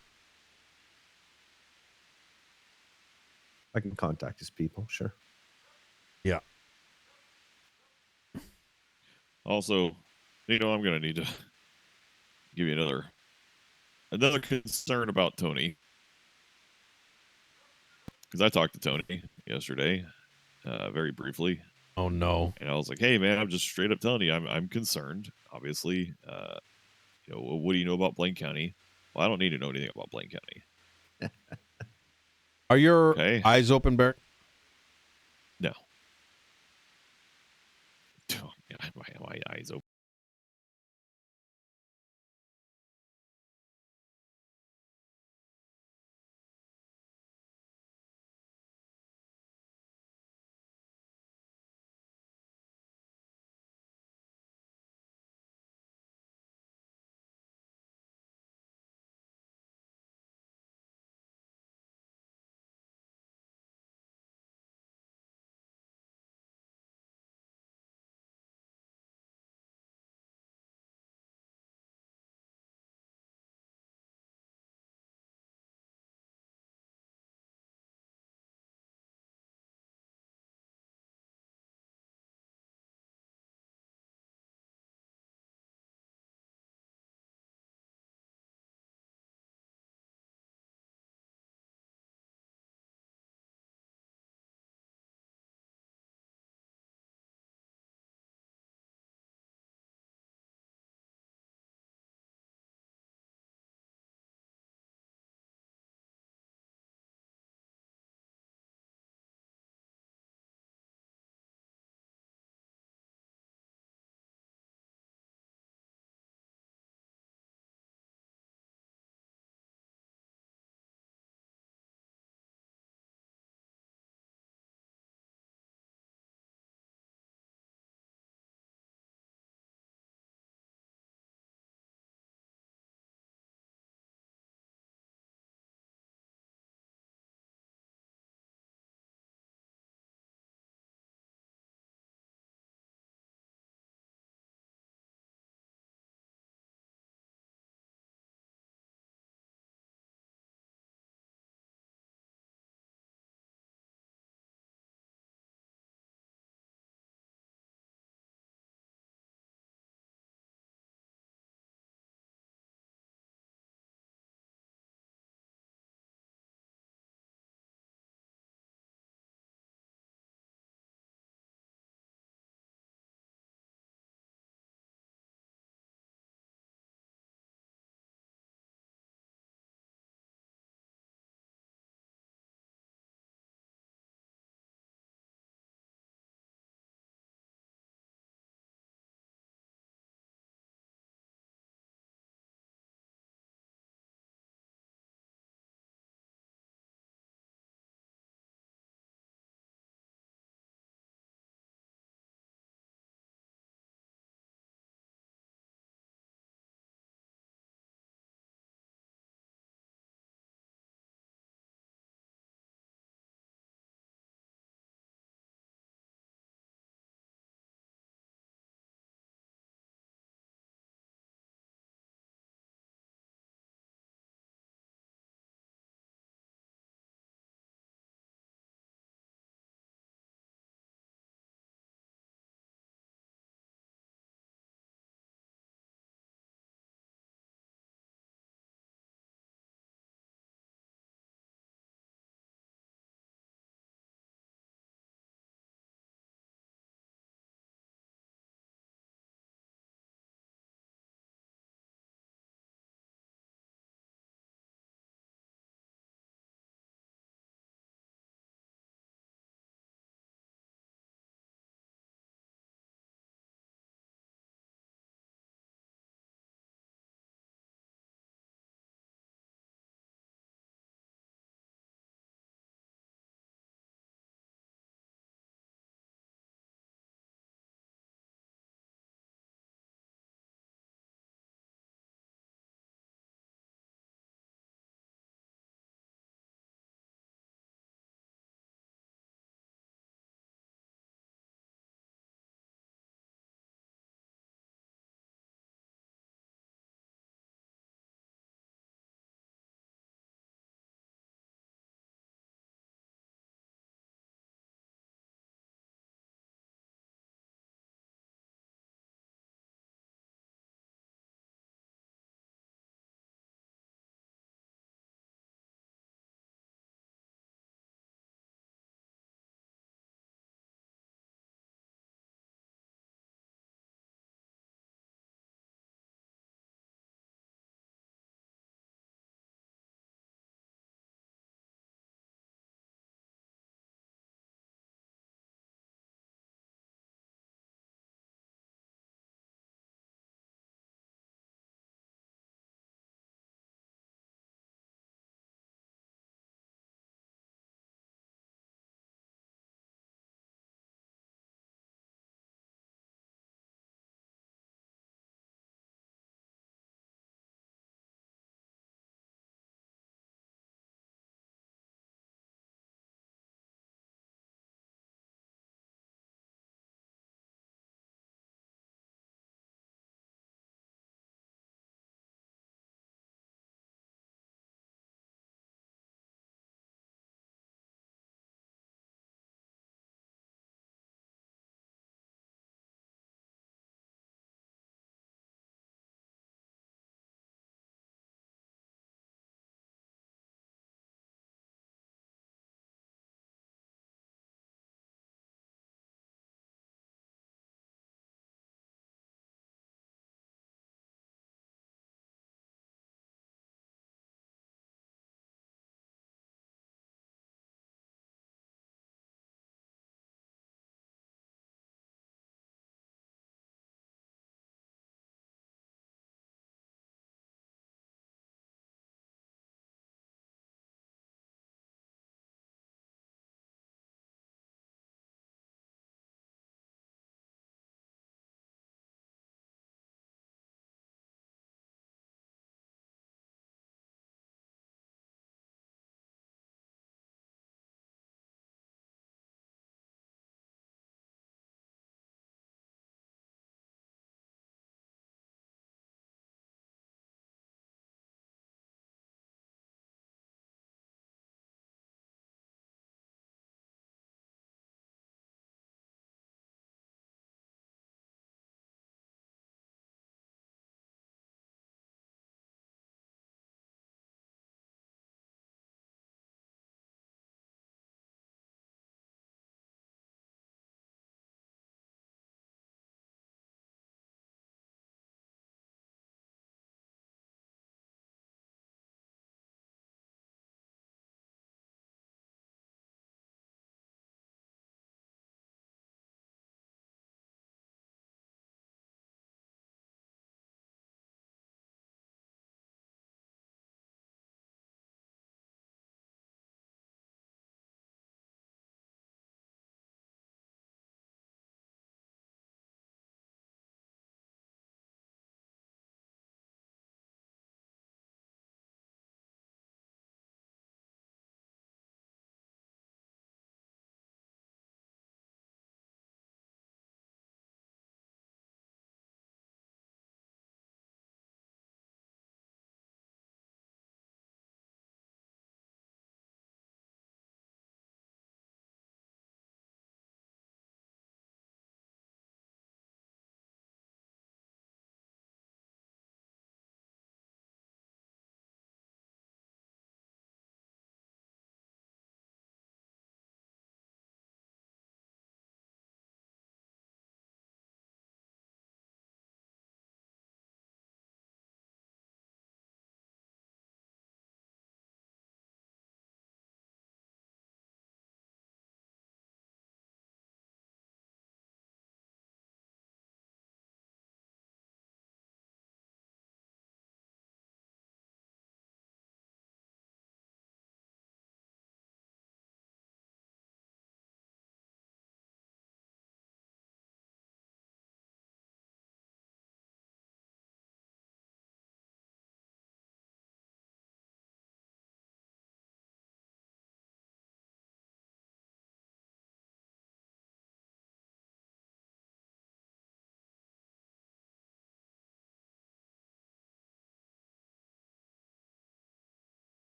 I can contact his people, sure. Yeah. Also, I'm going to need to give you another concern about Tony, because I talked to Tony yesterday, very briefly. Oh no! And I was like, "Hey, man, I'm just straight up telling you, I'm concerned. Obviously, what do you know about Blaine County? Well, I don't need to know anything about Blaine County. Are your eyes open, Barrett? No. My eyes open.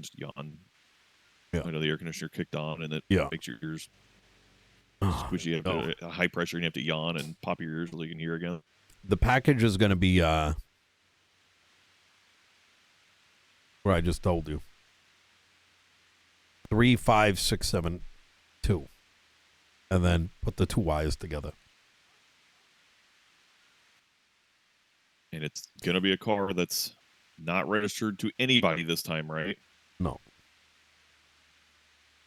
just yawn. Yeah. I know the air conditioner kicked on, and it Yeah. makes your ears Oh, squishy. You have no. to, high pressure, and you have to yawn and pop your ears so you can hear again. The package is going to be where I just told you. 35672. And then put the two Y's together. And it's gonna be a car that's not registered to anybody this time, right? No.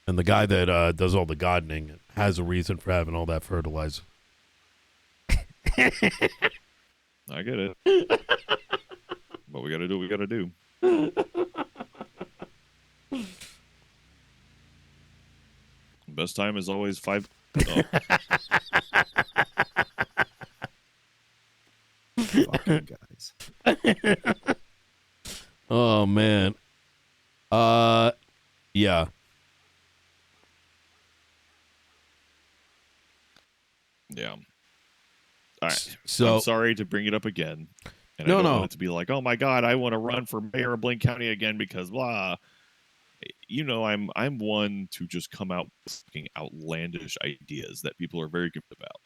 And the guy that does all the gardening has a reason for having all that fertilizer. I get it. But we gotta do what we gotta do. Best time is always 5. Oh. Fucking guys. Oh man. Yeah. Yeah. All right. So I'm sorry to bring it up again. And No, I don't no. want it to be like, oh my God, I want to run for mayor of Blaine County again because blah. You know, I'm one to just come out with fucking outlandish ideas that people are very good about.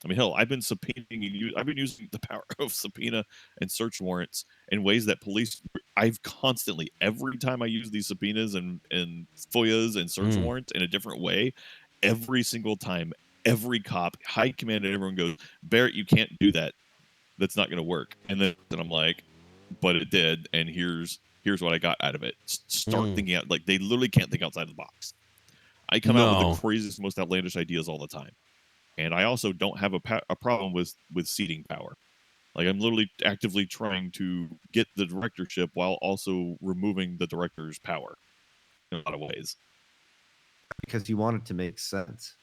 I mean, hell, I've been using the power of subpoena and search warrants in ways that police. I've constantly, every time I use these subpoenas and FOIAs and search warrants in a different way, every single time, every cop, high command, and everyone goes, Barrett, you can't do that. That's not going to work. And then I'm like, but it did, and here's what I got out of it. Start thinking out, like they literally can't think outside the box. I come out with the craziest, most outlandish ideas all the time. And I also don't have a problem with ceding power. Like I'm literally actively trying to get the directorship while also removing the director's power in a lot of ways. Because you want it to make sense.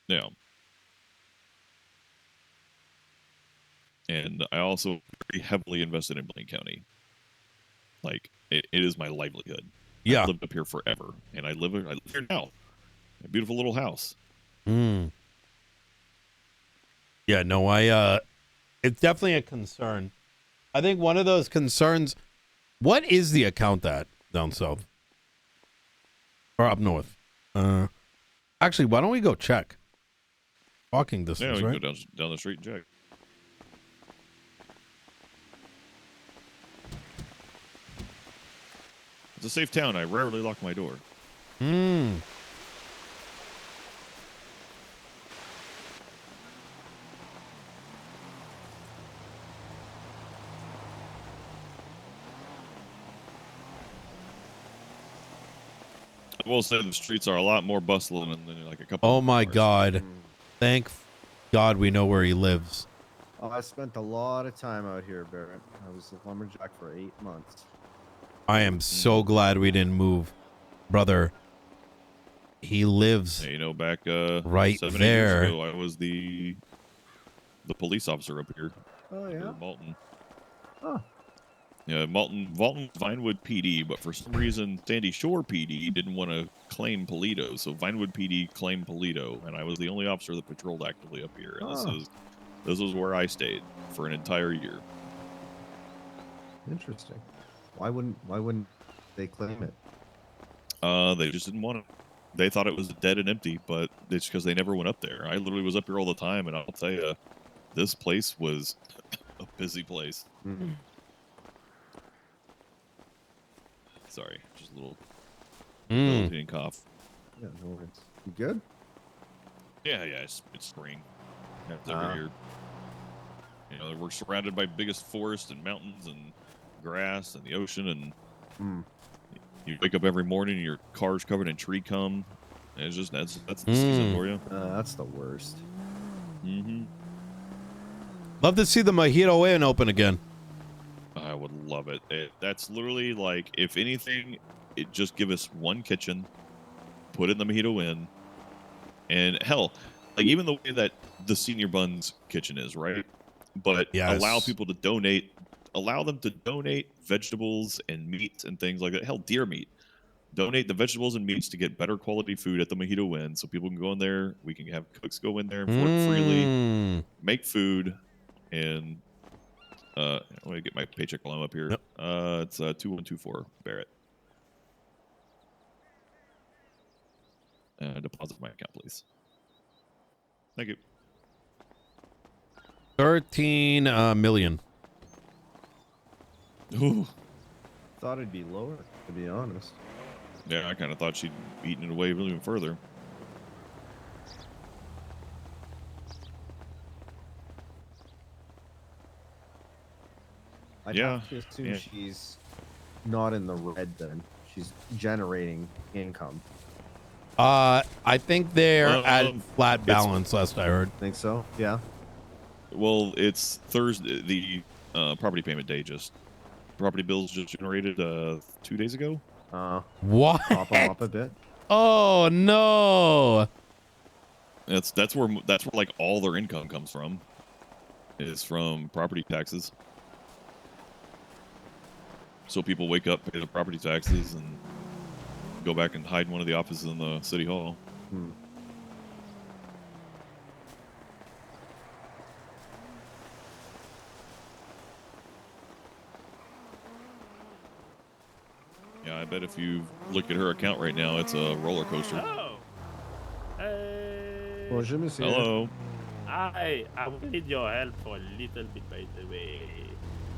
Yeah. And I also very heavily invested in Blaine County. Like it is my livelihood. Yeah. I've lived up here forever, and I live here now. A beautiful little house. Yeah, no, it's definitely a concern. I think one of those concerns, what is the account at down south? Or up north? Actually, why don't we go check? Walking distance, Yeah, we right? can go down the street and check. It's a safe town. I rarely lock my door. I will say the streets are a lot more bustling than like a couple. Oh my God. Thank God we know where he lives. Oh, I spent a lot of time out here, Barrett. I was a lumberjack for 8 months. I am so glad we didn't move. Brother, he lives Yeah, you know, back right 7 there. years ago, I was the police officer up here. Oh, yeah? For Malton. Oh. Yeah, Malton Vinewood PD, but for some reason Sandy Shore PD didn't want to claim Polito, so Vinewood PD claimed Polito, and I was the only officer that patrolled actively up here. And this was where I stayed for an entire year. Interesting. Why wouldn't they claim it? They just didn't want it. They thought it was dead and empty, but it's because they never went up there. I literally was up here all the time, and I'll tell you, this place was a busy place. Sorry, just a little debilitating cough. Yeah, no worries. You good? Yeah, it's spring. That's every year. You know, we're surrounded by biggest forest and mountains and grass and the ocean, and you wake up every morning and your car's covered in tree cum. And it's just that's the season for you. That's the worst. Love to see the Mojito Inn open again. I would love it. That's literally like, if anything, it just give us one kitchen, put it in the Mojito Inn, and hell, like even the way that the Senior Buns kitchen is, right? But allow people to donate, allow them to donate vegetables and meats and things like that. Hell, deer meat. Donate the vegetables and meats to get better quality food at the Mojito Inn, so people can go in there. We can have cooks go in there and work freely, make food, and I'm gonna get my paycheck while I'm up here. Yep. It's 2124 Barrett. deposit my account, please. Thank you. 13 million. Ooh. Thought it'd be lower, to be honest. Yeah, I kind of thought she'd eaten it away even further. I'd have to assume she's not in the red then. She's generating income. I think they're at flat balance, last I heard. Think so? Yeah. Well, it's Thursday. The property payment day property bills just generated 2 days ago. What? Pop them up a bit. Oh no! That's where like all their income comes from. Is from property taxes. So people wake up, pay the property taxes, and go back and hide in one of the offices in the city hall. Yeah, I bet if you look at her account right now, it's a roller coaster. Oh. Hey. Bonjour, monsieur. Hello. I will need your help for a little bit, by the way.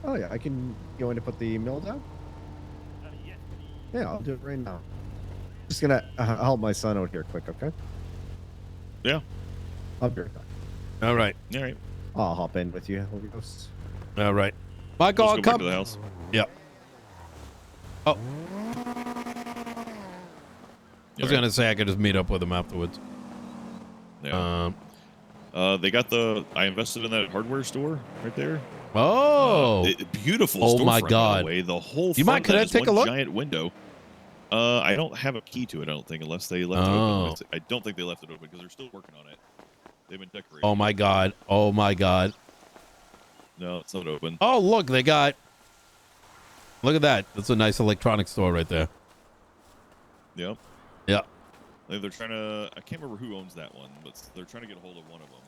Oh yeah, I can. You want to put the mill down? Yes, please. Yeah, I'll do it right now. Just gonna help my son out here, quick, okay? Yeah. I'll be right back. All right. All right. I'll hop in with you. Ghosts. All right. Michael, Let's I'll go back come. to the house. Yep. Oh. I was gonna say I could just meet up with him afterwards. Yeah. They got I invested in that hardware store right there. Oh. Beautiful. Oh my storefront, God. By the way. The whole. You mind? Could I take a look? Giant window. I don't have a key to it. I don't think, unless they left it open. I don't think they left it open because they're still working on it. They've been decorating. Oh my God. Oh my God. No, it's not open. Oh look, they got. Look at that. That's a nice electronics store right there. Yep. Yeah. They're trying to. I can't remember who owns that one, but they're trying to get a hold of one of them.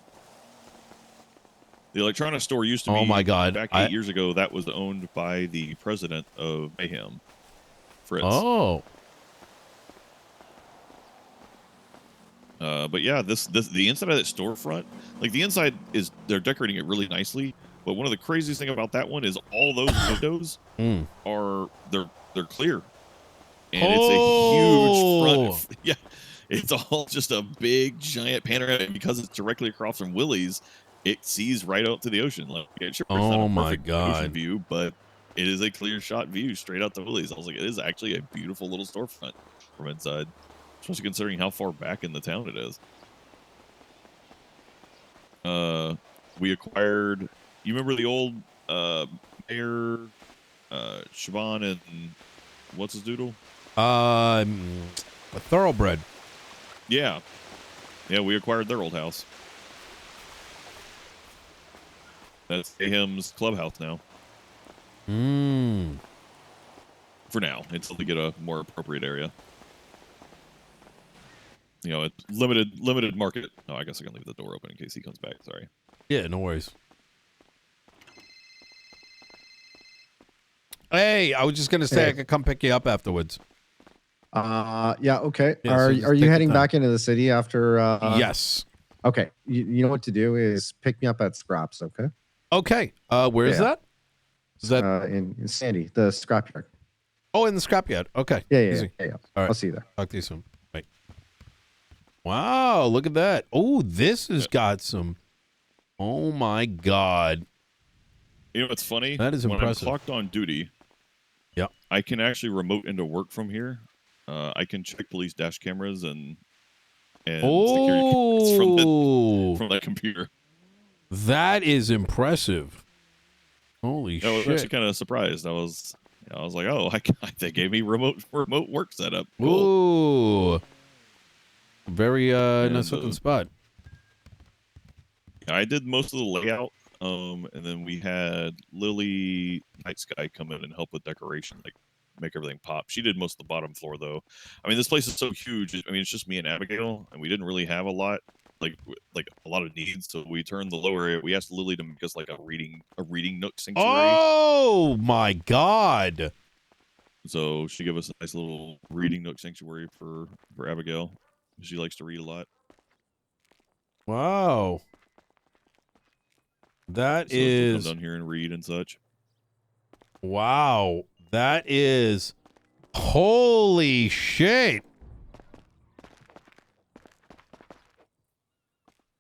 The electronics store used to be. Oh my God. Back 8 years ago, that was owned by the president of Mayhem, Fritz. Oh. But yeah, the inside of that storefront, like the inside is they're decorating it really nicely. But one of the craziest thing about that one is all those windows are they're clear, and it's a huge front. Yeah, it's all just a big giant panorama, and because it's directly across from Willie's, it sees right out to the ocean. Like, yeah, sure, it's not a perfect ocean view, but it is a clear shot view straight out to Willie's. I was like, it is actually a beautiful little storefront from inside, especially considering how far back in the town it is. We acquired. You remember the old Mayor Siobhan and what's his doodle? A thoroughbred. Yeah, we acquired their old house. That's Ahim's clubhouse now. For now, until they get a more appropriate area. You know, it's limited market. Oh, I guess I can leave the door open in case he comes back. Sorry. Yeah, no worries. Hey, I was just gonna say I could come pick you up afterwards. Yeah, okay. Yeah, are so you heading back into the city after? Yes. Okay. You know what to do is pick me up at Scraps. Okay. Okay. Where is that? Is that in Sandy, the scrapyard? Oh, in the scrapyard. Okay. Yeah. Easy. All right. I'll see you there. Talk to you soon. Bye. Wow, look at that. Oh, this has got some. Oh my God. You know what's funny? That is impressive. When I'm clocked on duty, I can actually remote into work from here. I can check police dash cameras and security cameras from that computer. That is impressive. Holy shit! I was actually kind of surprised. I was like, oh, they gave me remote work setup. Cool. Ooh, very nice looking spot. I did most of the layout, and then we had Lily Night Sky come in and help with decoration, like make everything pop. She did most of the bottom floor, though. I mean, this place is so huge. I mean, it's just me and Abigail, and we didn't really have a lot, like a lot of needs. So we turned the lower area. We asked Lily to make us like a reading nook sanctuary. Oh my God! So she gave us a nice little reading nook sanctuary for Abigail. She likes to read a lot. Wow. That So she'll is come down here and read and such. wow. That is holy shit.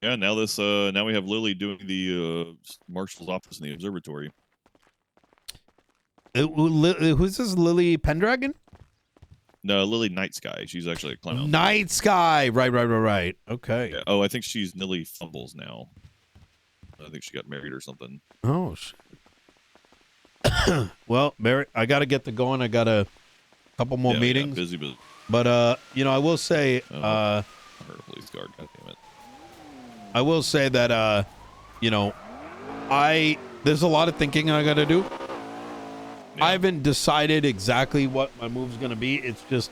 Yeah, now now we have Lily doing the Marshal's office in the observatory. Who's this, Lily Pendragon? No, Lily Night Sky. She's actually a clown. Night Sky. Right. Okay. Yeah. Oh, I think she's Nilly Fumbles now. I think she got married or something. Oh, shit. Well, Barrett, I got to get to going. I got a couple more meetings. Yeah, busy. But, I will say, I heard a police guard. God damn it. I will say that, there's a lot of thinking I got to do. Yeah. I haven't decided exactly what my move's going to be. It's just,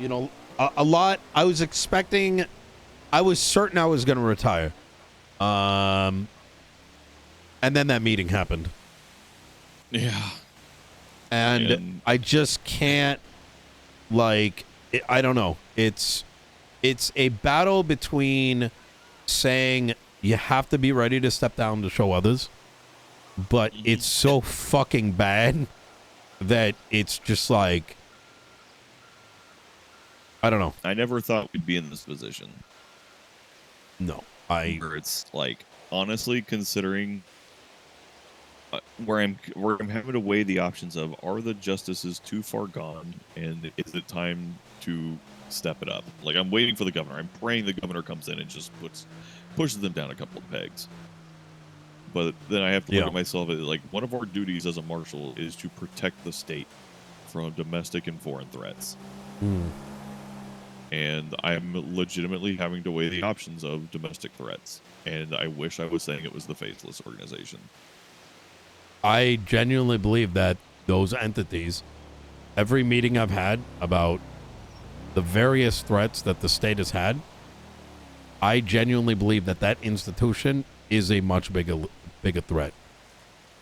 a lot. I was certain I was going to retire. And then that meeting happened. Yeah. And I just can't, I don't know. It's a battle between saying you have to be ready to step down to show others, but it's so fucking bad that it's just like, I don't know. I never thought we'd be in this position. No, where it's like, honestly, considering where I'm having to weigh the options of, are the justices too far gone, and is it time to step it up? Like, I'm waiting for the governor. I'm praying the governor comes in and just pushes them down a couple of pegs. But then I have to look at myself as, like, one of our duties as a marshal is to protect the state from domestic and foreign threats. And I'm legitimately having to weigh the options of domestic threats. And I wish I was saying it was the Faithless organization. I genuinely believe that those entities, every meeting I've had about the various threats that the state has had, I genuinely believe that institution is a much bigger threat,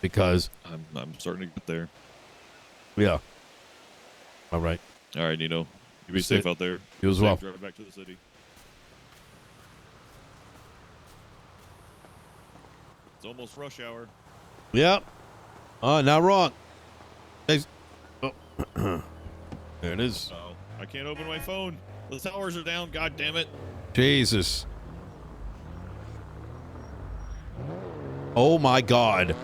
because I'm starting to get there. Yeah. All right, Nino. You be safe out there. You as well. Drive back to the city. It's almost rush hour. Yep. Oh, not wrong. Oh. There it is. Oh, I can't open my phone. The towers are down. God damn it. Jesus. Oh my God.